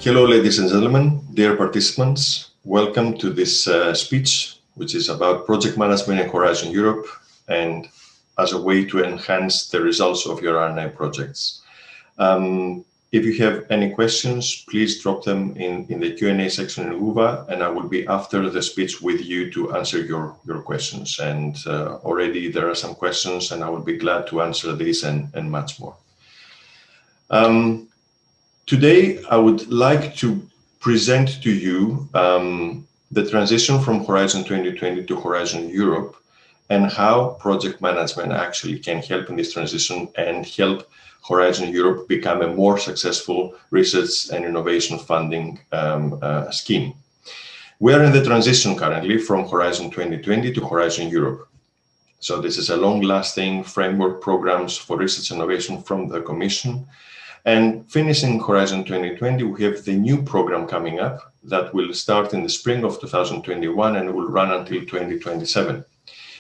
Hello, ladies and gentlemen, dear participants. Welcome to this speech, which is about project management in Horizon Europe and as a way to enhance the results of your R&I projects. If you have any questions, please drop them in the Q&A section in UVA, and I will be after the speech with you to answer your questions. And already there are some questions, and I will be glad to answer these and much more. Today, I would like to present to you the transition from Horizon 2020 to Horizon Europe and how project management actually can help in this transition and help Horizon Europe become a more successful research and innovation funding scheme. We are in the transition currently from Horizon 2020 to Horizon Europe. So this is a long-lasting framework programs for research and innovation from the Commission. And finishing Horizon 2020, we have the new program coming up that will start in the spring of 2021 and will run until 2027.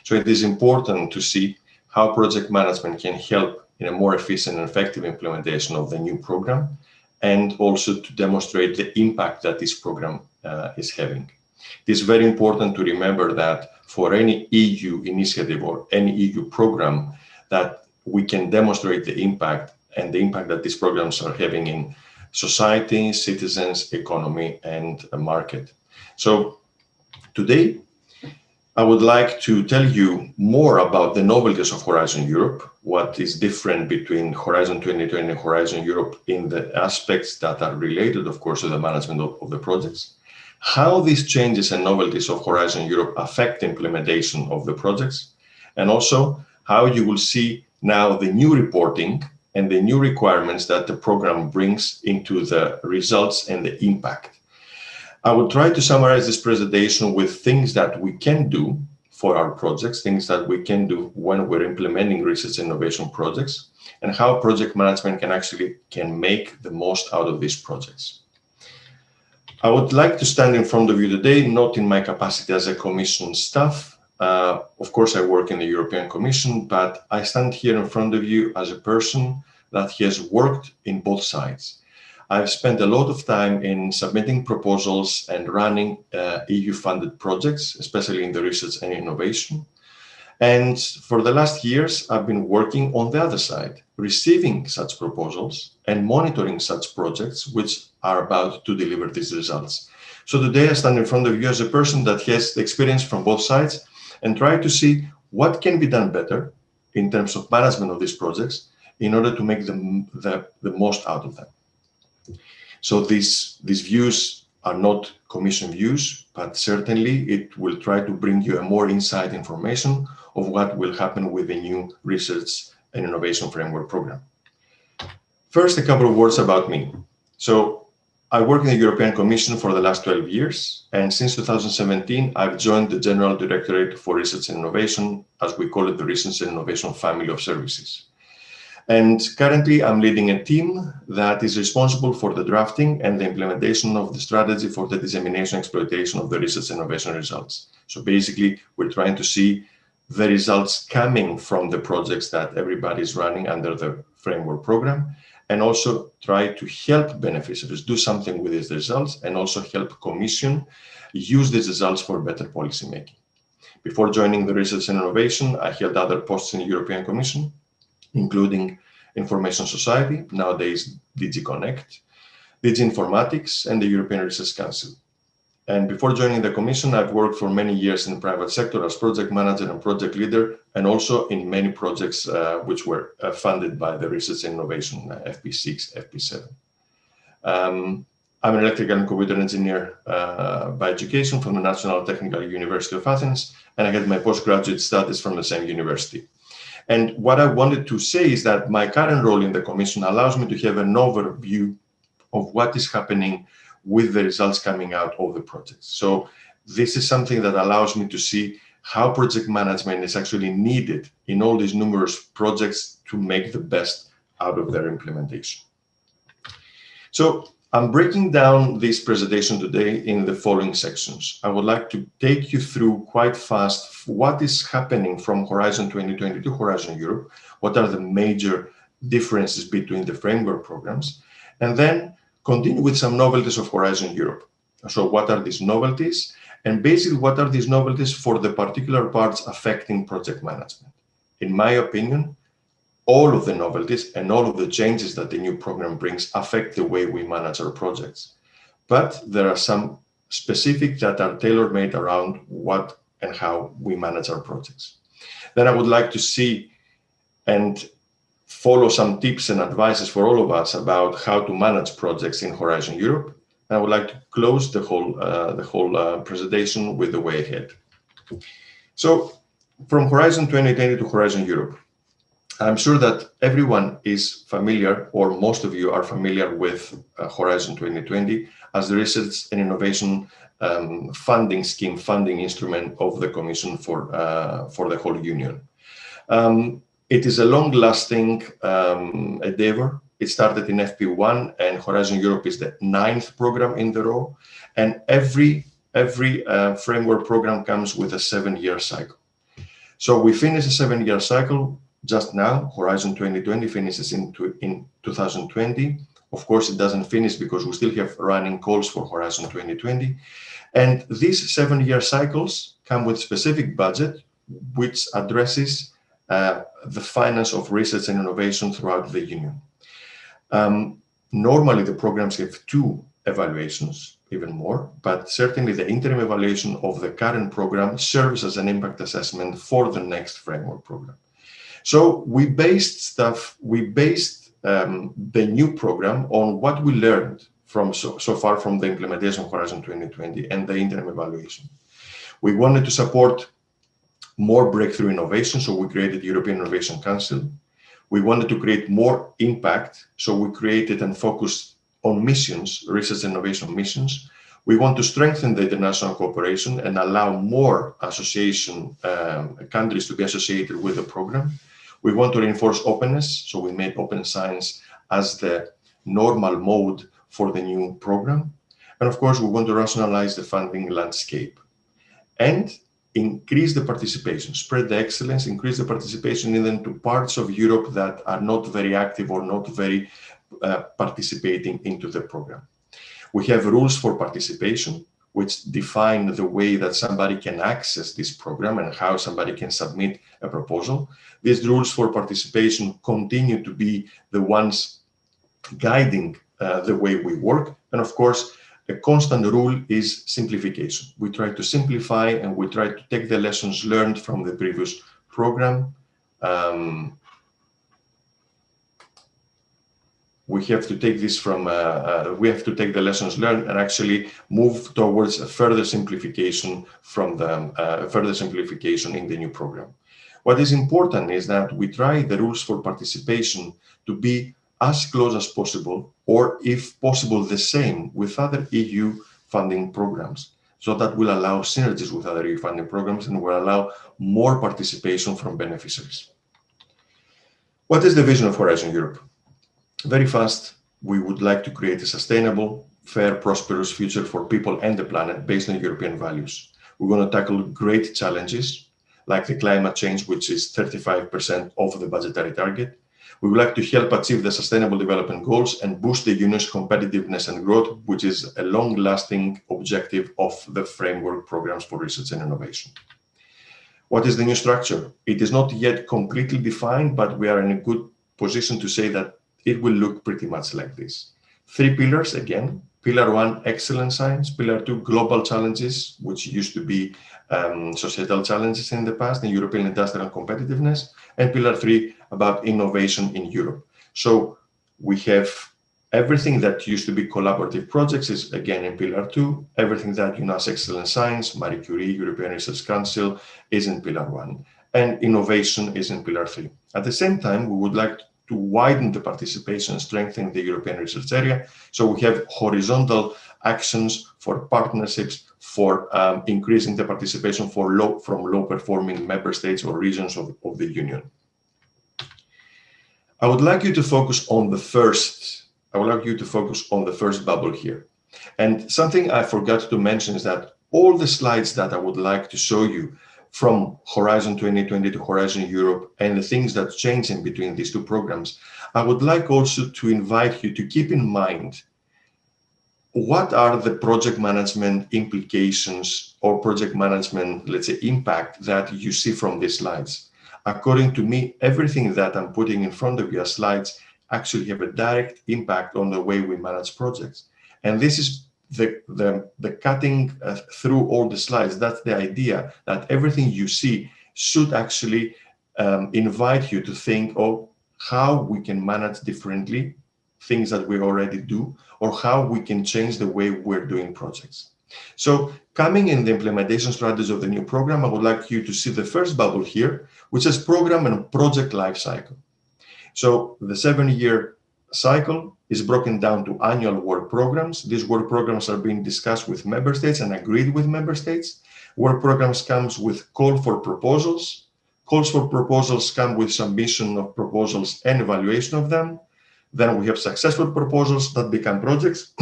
So it is important to see how project management can help in a more efficient and effective implementation of the new program, and also to demonstrate the impact that this program is having. It is very important to remember that for any EU initiative or any EU program, that we can demonstrate the impact and the impact that these programs are having in society, citizens, economy, and a market. So today, I would like to tell you more about the novelties of Horizon Europe, what is different between Horizon 2020 and Horizon Europe in the aspects that are related, of course, to the management of the projects, how these changes and novelties of Horizon Europe affect the implementation of the projects, and also how you will see now the new reporting and the new requirements that the program brings into the results and the impact. I will try to summarize this presentation with things that we can do for our projects, things that we can do when we're implementing research and innovation projects, and how project management can make the most out of these projects. I would like to stand in front of you today, not in my capacity as a Commission staff. Of course, I work in the European Commission, but I stand here in front of you as a person that has worked in both sides. I've spent a lot of time in submitting proposals and running EU-funded projects, especially in the research and innovation. And for the last years, I've been working on the other side, receiving such proposals and monitoring such projects which are about to deliver these results. So today I stand in front of you as a person that has the experience from both sides and try to see what can be done better in terms of management of these projects in order to make the most out of them. So these views are not Commission views, but certainly it will try to bring you a more inside information of what will happen with the new research and innovation framework program. First, a couple of words about me. So I work in the European Commission for the last 12 years, and since 2017, I've joined the General Directorate for Research and Innovation, as we call it, the Research and Innovation Family of Services. And currently, I'm leading a team that is responsible for the drafting and the implementation of the strategy for the dissemination and exploitation of the research and innovation results. So basically, we're trying to see the results coming from the projects that everybody is running under the framework program, and also try to help beneficiaries do something with these results, and also help Commission use these results for better policy making. Before joining the research and innovation, I held other posts in the European Commission, including Information Society, nowadays DG Connect, DG Informatics, and the European Research Council. And before joining the Commission, I've worked for many years in the private sector as project manager and project leader, and also in many projects which were funded by the Research and Innovation, FP6, FP7. I'm an electrical and computer engineer by education from the National Technical University of Athens, and I had my postgraduate studies from the same university. And what I wanted to say is that my current role in the Commission allows me to have an overview of what is happening with the results coming out of the projects. So this is something that allows me to see how project management is actually needed in all these numerous projects to make the best out of their implementation. So I'm breaking down this presentation today in the following sections. I would like to take you through quite fast what is happening from Horizon 2020 to Horizon Europe, what are the major differences between the framework programs, and then continue with some novelties of Horizon Europe. So what are these novelties? And basically, what are these novelties for the particular parts affecting project management? In my opinion, all of the novelties and all of the changes that the new program brings affect the way we manage our projects. But there are some specific that are tailor-made around what and how we manage our projects. Then I would like to see and follow some tips and advices for all of us about how to manage projects in Horizon Europe. And I would like to close the whole presentation with the way ahead. So from Horizon 2020 to Horizon Europe, I'm sure that everyone is familiar, or most of you are familiar with Horizon 2020 as the research and innovation funding scheme, funding instrument of the Commission for the whole Union. It is a long-lasting endeavor. It started in FP1, and Horizon Europe is the 9th program in the row. And every framework program comes with a 7-year cycle. So we finish a 7-year cycle just now. Horizon 2020 finishes in 2020. Of course, it doesn't finish because we still have running calls for Horizon 2020. And these 7-year cycles come with specific budget, which addresses the finance of research and innovation throughout the Union. Normally, the programs have 2 evaluations, even more, but certainly the interim evaluation of the current program serves as an impact assessment for the next framework program. So we based the new program on what we learned from so far from the implementation of Horizon 2020 and the interim evaluation. We wanted to support more breakthrough innovation, so we created the European Innovation Council. We wanted to create more impact, so we created and focused on missions, research and innovation missions. We want to strengthen the international cooperation and allow more association countries to be associated with the program. We want to reinforce openness, so we made open science as the normal mode for the new program. And of course, we want to rationalize the funding landscape and increase the participation, spread the excellence, increase the participation even to parts of Europe that are not very active or not very participating into the program. We have rules for participation, which define the way that somebody can access this program and how somebody can submit a proposal. These rules for participation continue to be the ones guiding the way we work. And of course, a constant rule is simplification. We try to simplify and we try to take the lessons learned from the previous program. We have to take this from, we have to take the lessons learned and actually move towards a further simplification from the further simplification in the new program. What is important is that we try the rules for participation to be as close as possible, or if possible, the same with other EU funding programs. So that will allow synergies with other EU funding programs and will allow more participation from beneficiaries. What is the vision of Horizon Europe? Very fast, we would like to create a sustainable, fair, prosperous future for people and the planet based on European values. We're going to tackle great challenges like the climate change, which is 35% of the budgetary target. We would like to help achieve the Sustainable Development Goals and boost the Union's competitiveness and growth, which is a long-lasting objective of the framework programs for research and innovation. What is the new structure? It is not yet completely defined, but we are in a good position to say that it will look pretty much like this. 3 pillars again. Pillar 1, excellent science. Pillar 2, global challenges, which used to be societal challenges in the past, and European industrial competitiveness. And Pillar 3, about innovation in Europe. So we have everything that used to be collaborative projects is again in Pillar 2. Everything that UNAS Excellent Science, Marie Curie, European Research Council is in Pillar 1. And innovation is in Pillar 3. At the same time, we would like to widen the participation and strengthen the European research area. So we have horizontal actions for partnerships, for increasing the participation from low-performing member states or regions of the Union. I would like you to focus on the first bubble here. And something I forgot to mention is that all the slides that I would like to show you from Horizon 2020 to Horizon Europe and the things that change in between these 2 programs, I would like also to invite you to keep in mind what are the project management implications or project management, let's say, impact that you see from these slides? According to me, everything that I'm putting in front of you as slides actually have a direct impact on the way we manage projects. And this is the cutting through all the slides. That's the idea, that everything you see should actually invite you to think of how we can manage differently things that we already do, or how we can change the way we're doing projects. So coming in the implementation strategy of the new program, I would like you to see the first bubble here, which is program and project life cycle. So the 7-year cycle is broken down to annual work programs. These work programs are being discussed with member states and agreed with member states. Work programs comes with call for proposals. Calls for proposals come with submission of proposals and evaluation of them. Then we have successful proposals that become projects.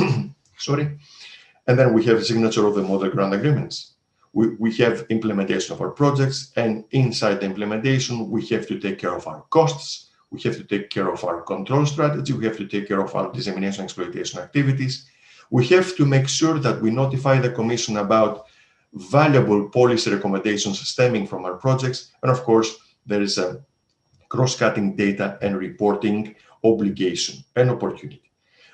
Sorry. And then we have the signature of the model grant agreements. We have implementation of our projects, and inside the implementation, we have to take care of our costs. We have to take care of our control strategy. We have to take care of our dissemination exploitation activities. We have to make sure that we notify the Commission about valuable policy recommendations stemming from our projects. And of course, there is a cross-cutting data and reporting obligation and opportunity.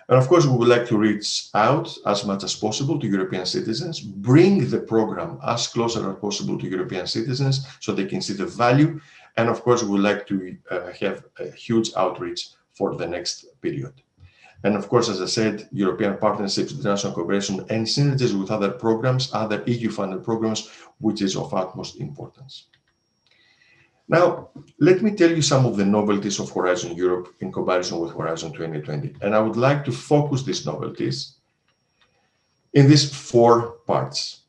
And of course, we would like to reach out as much as possible to European citizens, bring the program as closer as possible to European citizens so they can see the value. And of course, we would like to have a huge outreach for the next period. And of course, as I said, European partnerships, international cooperation, and synergies with other programs, other EU-funded programs, which is of utmost importance. Now, let me tell you some of the novelties of Horizon Europe in comparison with Horizon 2020. And I would like to focus these novelties in these 4 parts.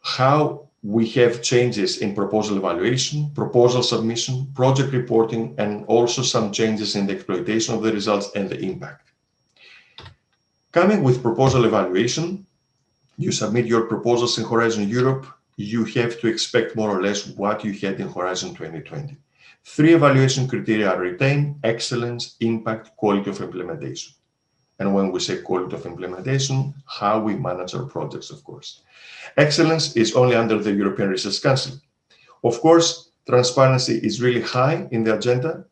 How we have changes in proposal evaluation, proposal submission, project reporting, and also some changes in the exploitation of the results and the impact. Coming with proposal evaluation, you submit your proposals in Horizon Europe, you have to expect more or less what you had in Horizon 2020. 3 evaluation criteria are retained: excellence, impact, quality of implementation. And when we say quality of implementation, how we manage our projects, of course. Excellence is only under the European Research Council. Of course, transparency is really high in the agenda.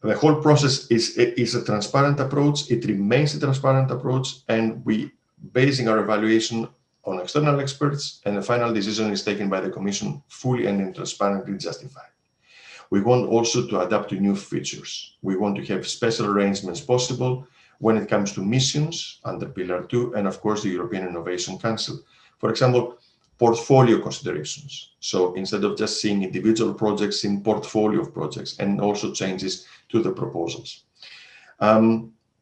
The whole process is a transparent approach. It remains a transparent approach, and we basing our evaluation on external experts, and the final decision is taken by the Commission fully and transparently justified. We want also to adapt to new features. We want to have special arrangements possible when it comes to missions under Pillar 2, and of course the European Innovation Council. For example, portfolio considerations. So instead of just seeing individual projects, in portfolio of projects, and also changes to the proposals.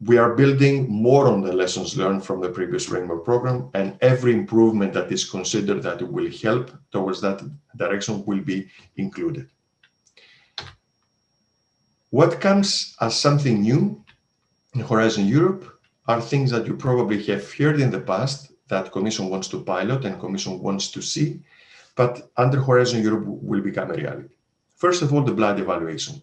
We are building more on the lessons learned from the previous framework program, and every improvement that is considered that it will help towards that direction will be included. What comes as something new in Horizon Europe are things that you probably have heard in the past that Commission wants to pilot and Commission wants to see, but under Horizon Europe will become a reality. First of all, the blind evaluation.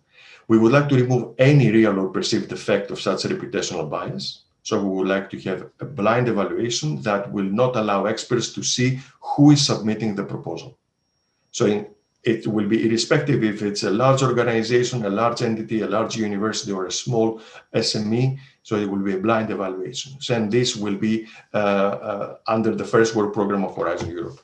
We would like to remove any real or perceived effect of such reputational bias. So we would like to have a blind evaluation that will not allow experts to see who is submitting the proposal. So it will be irrespective if it's a large organization, a large entity, a large university, or a small SME. So it will be a blind evaluation. And this will be under the first work program of Horizon Europe.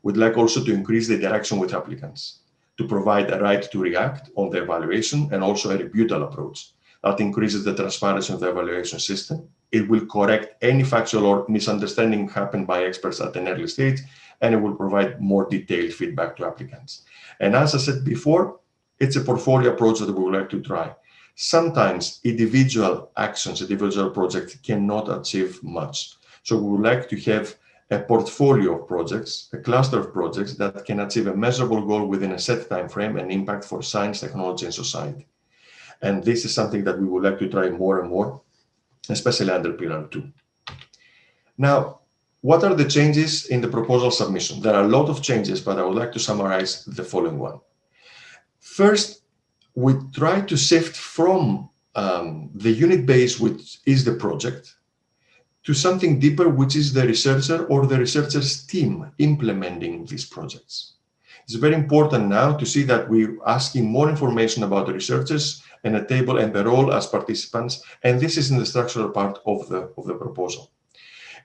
We'd like also to increase the interaction with applicants, to provide a right to react on the evaluation and also a rebuttal approach. That increases the transparency of the evaluation system. It will correct any factual or misunderstanding happened by experts at an early stage, and it will provide more detailed feedback to applicants. And as I said before, it's a portfolio approach that we would like to try. Sometimes individual actions, individual projects cannot achieve much. So we would like to have a portfolio of projects, a cluster of projects that can achieve a measurable goal within a set time frame and impact for science, technology, and society. And this is something that we would like to try more and more, especially under Pillar 2. Now, what are the changes in the proposal submission? There are a lot of changes, but I would like to summarize the following one. First, we try to shift from the unit base, which is the project, to something deeper, which is the researcher or the researcher's team implementing these projects. It's very important now to see that we're asking more information about the researchers and a table and the role as participants, and this is in the structural part of the proposal.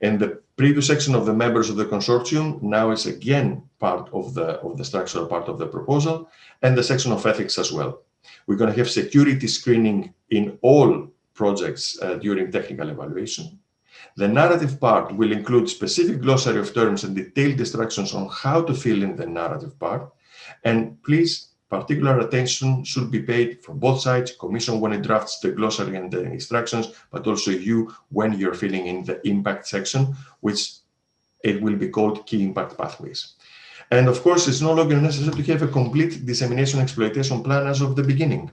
And the previous section of the members of the consortium now is again part of the structural part of the proposal, and the section of ethics as well. We're going to have security screening in all projects during technical evaluation. The narrative part will include specific glossary of terms and detailed instructions on how to fill in the narrative part. And please, particular attention should be paid from both sides, Commission when it drafts the glossary and the instructions, but also you when you're filling in the impact section, which it will be called key impact pathways. And of course, it's no longer necessary to have a complete dissemination exploitation plan as of the beginning.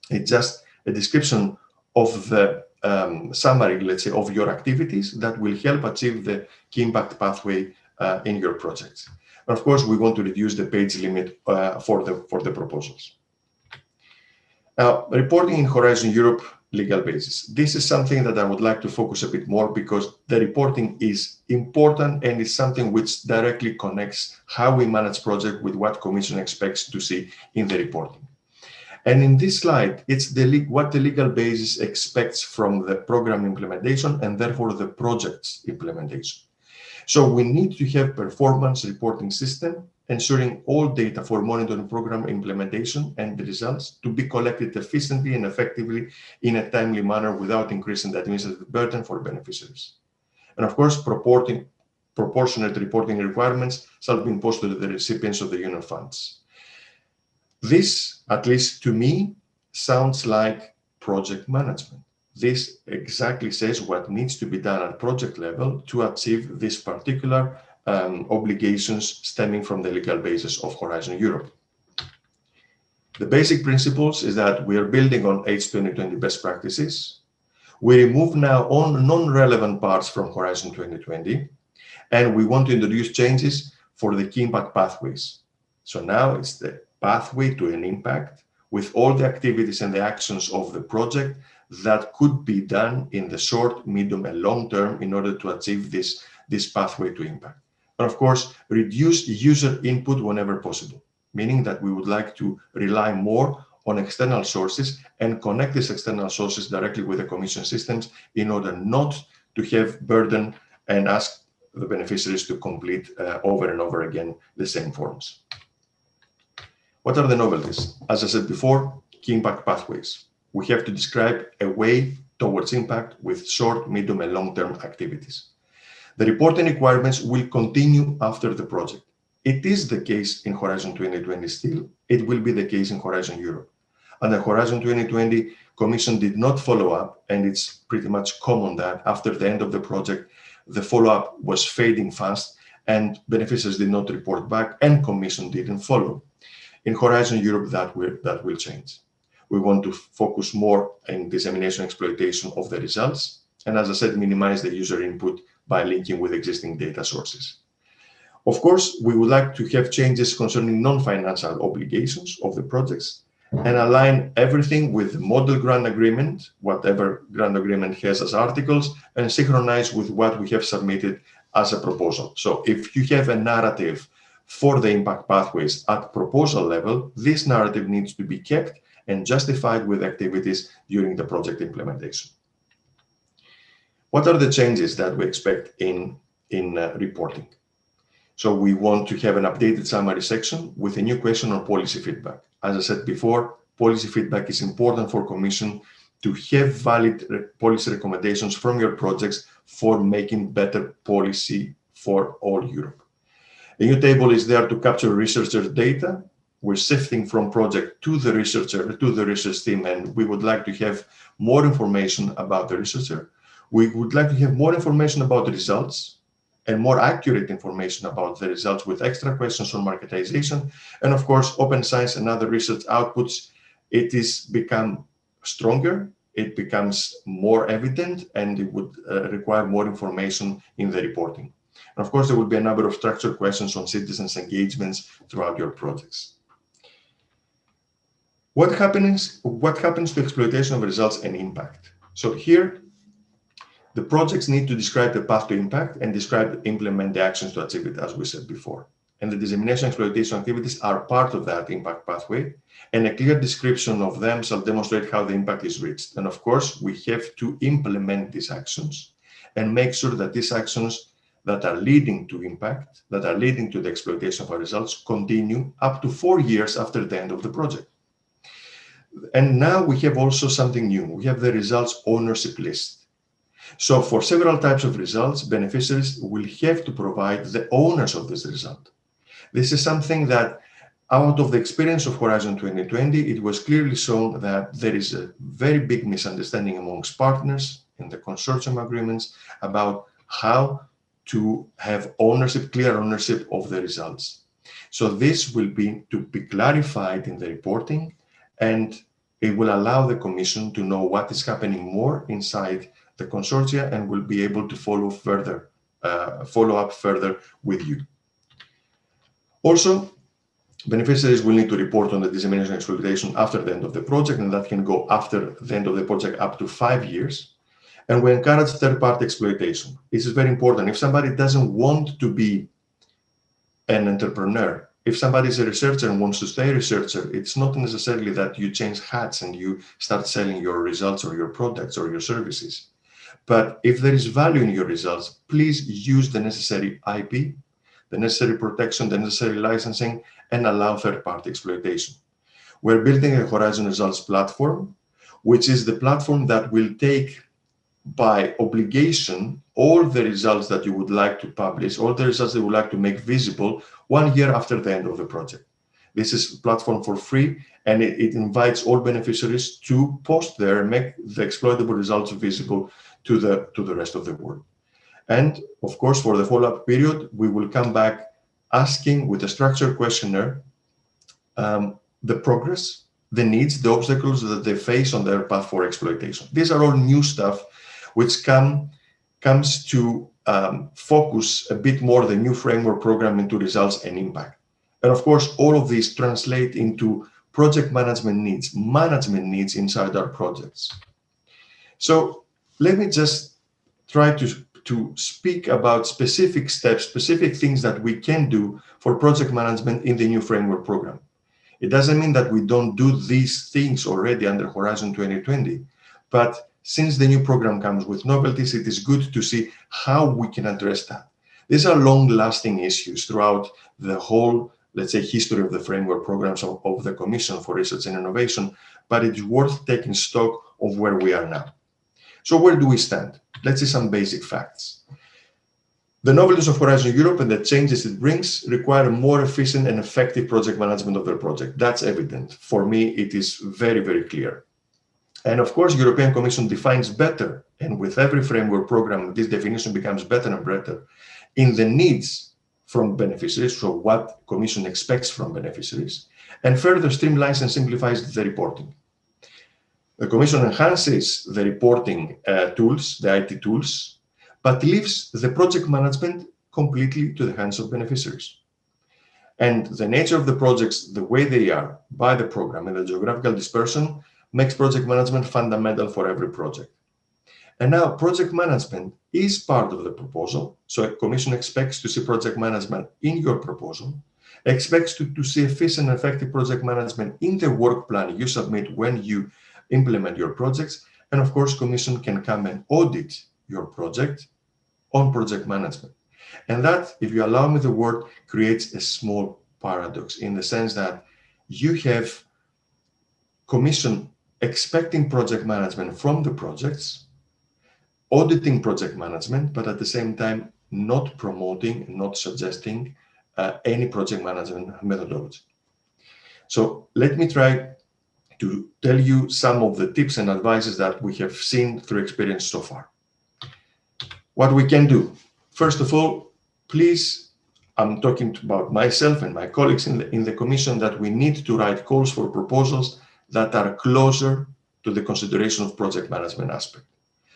It's just a description of the summary, let's say, of your activities that will help achieve the key impact pathway in your projects. And of course, we want to reduce the page limit for the proposals. Now, reporting in Horizon Europe legal basis. This is something that I would like to focus a bit more because the reporting is important and is something which directly connects how we manage project with what Commission expects to see in the reporting. And in this slide, it's what the legal basis expects from the program implementation and therefore the project's implementation. So we need to have performance reporting system, ensuring all data for monitoring program implementation and the results to be collected efficiently and effectively in a timely manner without increasing the administrative burden for beneficiaries. And of course, proportionate reporting requirements shall be imposed to the recipients of the union funds. This, at least to me, sounds like project management. This exactly says what needs to be done at project level to achieve these particular obligations stemming from the legal basis of Horizon Europe. The basic principles is that we are building on H2020 best practices. We remove now all non-relevant parts from Horizon 2020, and we want to introduce changes for the key impact pathways. So now it's the pathway to an impact with all the activities and the actions of the project that could be done in the short, medium, and long term in order to achieve this pathway to impact. And of course, reduce user input whenever possible, meaning that we would like to rely more on external sources and connect these external sources directly with the Commission systems in order not to have burden and ask the beneficiaries to complete over and over again the same forms. What are the novelties? As I said before, key impact pathways. We have to describe a way towards impact with short, medium, and long-term activities. The reporting requirements will continue after the project. It is the case in Horizon 2020 still. It will be the case in Horizon Europe. Under Horizon 2020, Commission did not follow up, and it's pretty much common that after the end of the project, the follow-up was fading fast, and beneficiaries did not report back, and Commission didn't follow. In Horizon Europe, that will change. We want to focus more in dissemination exploitation of the results, and as I said, minimize the user input by linking with existing data sources. Of course, we would like to have changes concerning non-financial obligations of the projects and align everything with the model grant agreement, whatever grant agreement has as articles, and synchronize with what we have submitted as a proposal. So if you have a narrative for the impact pathways at proposal level, this narrative needs to be kept and justified with activities during the project implementation. What are the changes that we expect in reporting? So we want to have an updated summary section with a new question on policy feedback. As I said before, policy feedback is important for Commission to have valid policy recommendations from your projects for making better policy for all Europe. A new table is there to capture researcher data. We're shifting from project to the researcher, to the research team, and we would like to have more information about the researcher. We would like to have more information about the results and more accurate information about the results with extra questions on marketization. And of course, open science and other research outputs, it is become stronger, it becomes more evident, and it would require more information in the reporting. And of course, there will be a number of structured questions on citizens' engagements throughout your projects. What happens to exploitation of results and impact? So here, The projects need to describe the path to impact and implement the actions to achieve it, as we said before. And the dissemination exploitation activities are part of that impact pathway, and a clear description of them shall demonstrate how the impact is reached. And of course, we have to implement these actions and make sure that these actions that are leading to impact, that are leading to the exploitation of our results, continue up to 4 years after the end of the project. And now we have also something new. We have the results ownership list. So for several types of results, beneficiaries will have to provide the owners of this result. This is something that, out of the experience of Horizon 2020, it was clearly shown that there is a very big misunderstanding amongst partners in the consortium agreements about how to have ownership, clear ownership of the results. So this will be to be clarified in the reporting, and it will allow the Commission to know what is happening more inside the consortia and will be able to follow up further with you. Also, beneficiaries will need to report on the dissemination exploitation after the end of the project, and that can go after the end of the project up to 5 years. And we encourage third-party exploitation. This is very important. If somebody doesn't want to be an entrepreneur, if somebody is a researcher and wants to stay a researcher, it's not necessarily that you change hats and you start selling your results or your products or your services. But if there is value in your results, please use the necessary IP, the necessary protection, the necessary licensing, and allow third-party exploitation. We're building a Horizon Results platform, which is the platform that will take by obligation all the results that you would like to publish, all the results that you would like to make visible 1 year after the end of the project. This is a platform for free, and it invites all beneficiaries to post there and make the exploitable results visible to the rest of the world. And of course, for the follow-up period, we will come back asking with a structured questionnaire the progress, the needs, the obstacles that they face on their path for exploitation. These are all new stuff which comes to focus a bit more the new framework program into results and impact. And of course, all of these translate into project management needs inside our projects. So let me just try to speak about specific steps, specific things that we can do for project management in the new framework program. It doesn't mean that we don't do these things already under Horizon 2020, but since the new program comes with novelties, it is good to see how we can address that. These are long-lasting issues throughout the whole, let's say, history of the framework programs of the Commission for Research and Innovation, but it's worth taking stock of where we are now. So where do we stand? Let's see some basic facts. The novelties of Horizon Europe and the changes it brings require a more efficient and effective project management of their project. That's evident. For me, it is very, very clear. And of course, European Commission defines better, and with every framework program, this definition becomes better and better in the needs from beneficiaries, so what Commission expects from beneficiaries, and further streamlines and simplifies the reporting. The Commission enhances the reporting tools, the IT tools, but leaves the project management completely to the hands of beneficiaries. And the nature of the projects, the way they are by the program and the geographical dispersion, makes project management fundamental for every project. And now project management is part of the proposal. So a Commission expects to see project management in your proposal, expects to see efficient and effective project management in the work plan you submit when you implement your projects. And of course, Commission can come and audit your project on project management. And that, if you allow me the word, creates a small paradox in the sense that you have Commission expecting project management from the projects, auditing project management, but at the same time, not promoting, not suggesting any project management methodology. So let me try to tell you some of the tips and advices that we have seen through experience so far. What we can do. First of all, please, I'm talking about myself and my colleagues in the Commission, that we need to write calls for proposals that are closer to the consideration of project management aspect.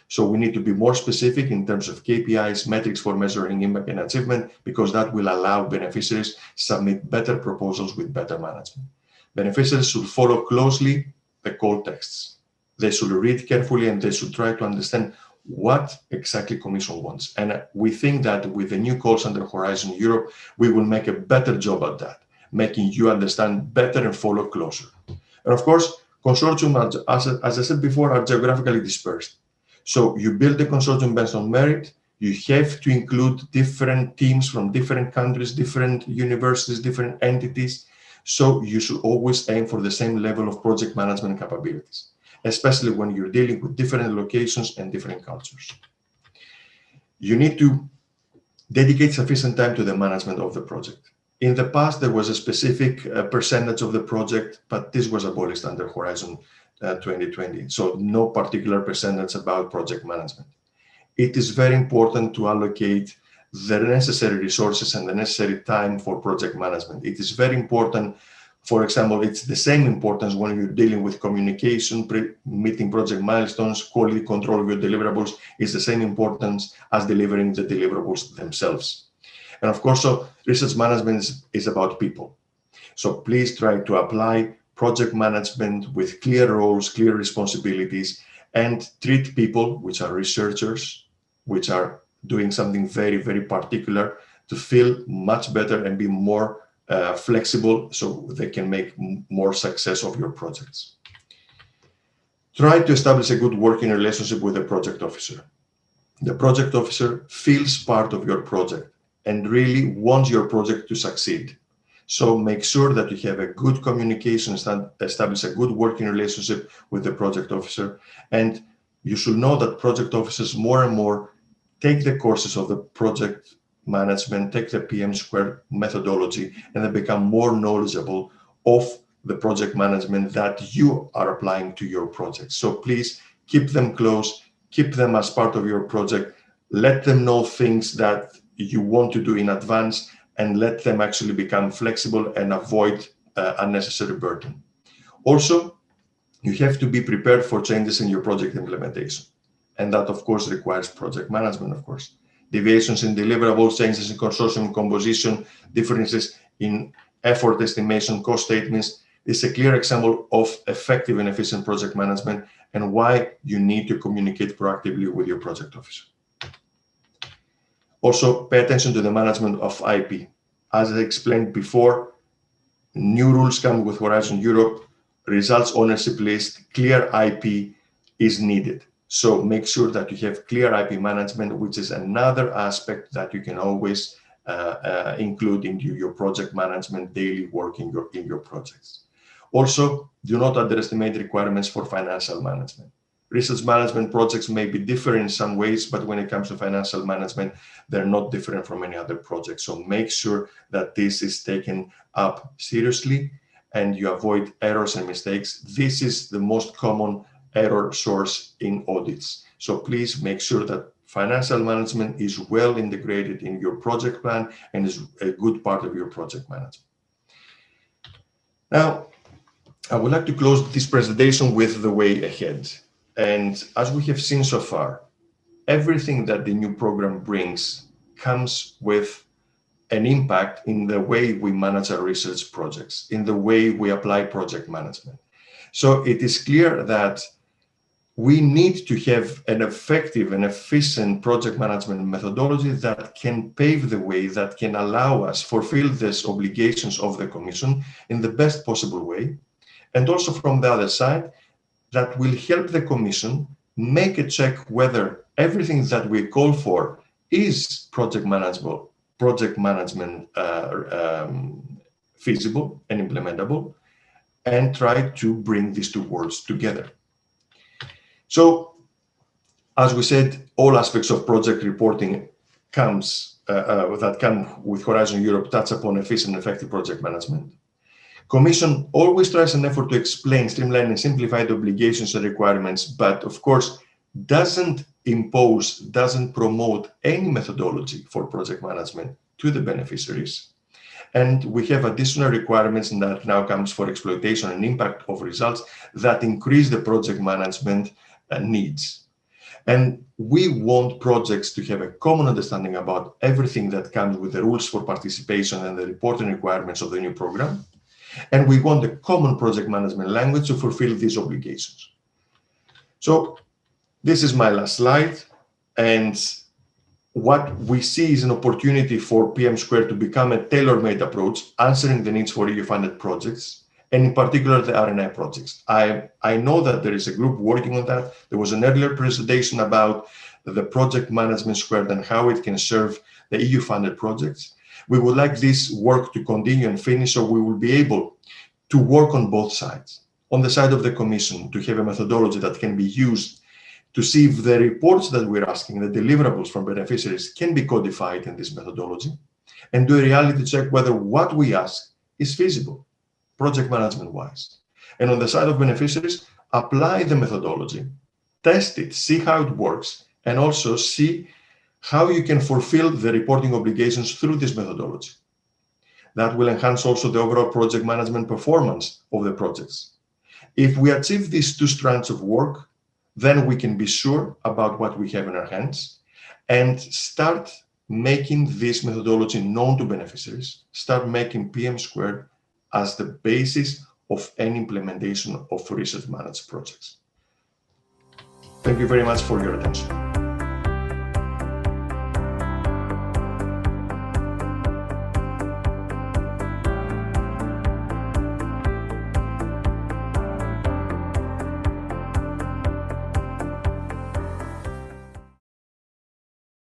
So we need to be more specific in terms of KPIs, metrics for measuring impact and achievement, because that will allow beneficiaries submit better proposals with better management. Beneficiaries should follow closely the call texts. They should read carefully and they should try to understand what exactly Commission wants. And we think that with the new calls under Horizon Europe, we will make a better job at that, making you understand better and follow closer. And of course, consortium, as I said before, are geographically dispersed. So you build the consortium based on merit. You have to include different teams from different countries, different universities, different entities. So you should always aim for the same level of project management capabilities, especially when you're dealing with different locations and different cultures. You need to dedicate sufficient time to the management of the project. In the past, there was a specific percentage of the project, but this was abolished under Horizon 2020. So no particular percentage about project management. It is very important to allocate the necessary resources and the necessary time for project management. It is very important. For example, it's the same importance when you're dealing with communication, meeting project milestones, quality control of your deliverables is the same importance as delivering the deliverables themselves. And of course, so research management is about people. So please try to apply project management with clear roles, clear responsibilities, and treat people, which are researchers, which are doing something very, very particular, to feel much better and be more flexible so they can make more success of your projects. Try to establish a good working relationship with the project officer. The project officer feels part of your project and really wants your project to succeed. So make sure that you have a good communication, establish a good working relationship with the project officer. And you should know that project officers more and more take the courses of the project management, take the PM square methodology, and they become more knowledgeable of the project management that you are applying to your project. So please keep them close, keep them as part of your project, let them know things that you want to do in advance, and let them actually become flexible and avoid unnecessary burden. Also, you have to be prepared for changes in your project implementation. And that, of course, requires project management, of course. Deviations in deliverables, changes in consortium composition, differences in effort estimation, cost statements is a clear example of effective and efficient project management and why you need to communicate proactively with your project officer. Also, pay attention to the management of IP. As I explained before, new rules come with Horizon Europe, results ownership list, clear IP is needed. So make sure that you have clear IP management, which is another aspect that you can always include into your project management daily work in your projects. Also, do not underestimate requirements for financial management. Research management projects may be different in some ways, but when it comes to financial management, they're not different from any other project. So make sure that this is taken up seriously and you avoid errors and mistakes. This is the most common error source in audits. So please make sure that financial management is well integrated in your project plan and is a good part of your project management. Now, I would like to close this presentation with the way ahead. And as we have seen so far, everything that the new program brings comes with an impact in the way we manage our research projects, in the way we apply project management. So it is clear that we need to have an effective and efficient project management methodology that can pave the way, that can allow us fulfill these obligations of the Commission in the best possible way. And also from the other side, that will help the Commission make a check whether everything that we call for is project management feasible and implementable, and try to bring these two worlds together. So, as we said, all aspects of project reporting that come with Horizon Europe touch upon efficient and effective project management. Commission always tries an effort to explain, streamline, and simplify the obligations and requirements, but of course, doesn't impose, doesn't promote any methodology for project management to the beneficiaries. And we have additional requirements that now comes for exploitation and impact of results that increase the project management needs. And we want projects to have a common understanding about everything that comes with the rules for participation and the reporting requirements of the new program. And we want a common project management language to fulfill these obligations. So this is my last slide. And what we see is an opportunity for PM Square to become a tailor-made approach, answering the needs for EU-funded projects, and in particular the R&I projects. I know that there is a group working on that. There was an earlier presentation about the project management squared and how it can serve the EU-funded projects. We would like this work to continue and finish, so we will be able to work on both sides. On the side of the Commission, to have a methodology that can be used to see if the reports that we're asking, the deliverables from beneficiaries, can be codified in this methodology, and do a reality check whether what we ask is feasible, project management-wise. And on the side of beneficiaries, apply the methodology, test it, see how it works, and also see how you can fulfill the reporting obligations through this methodology. That will enhance also the overall project management performance of the projects. If we achieve these two strands of work, then we can be sure about what we have in our hands and start making this methodology known to beneficiaries, start making PM Squared as the basis of any implementation of research managed projects. Thank you very much for your attention.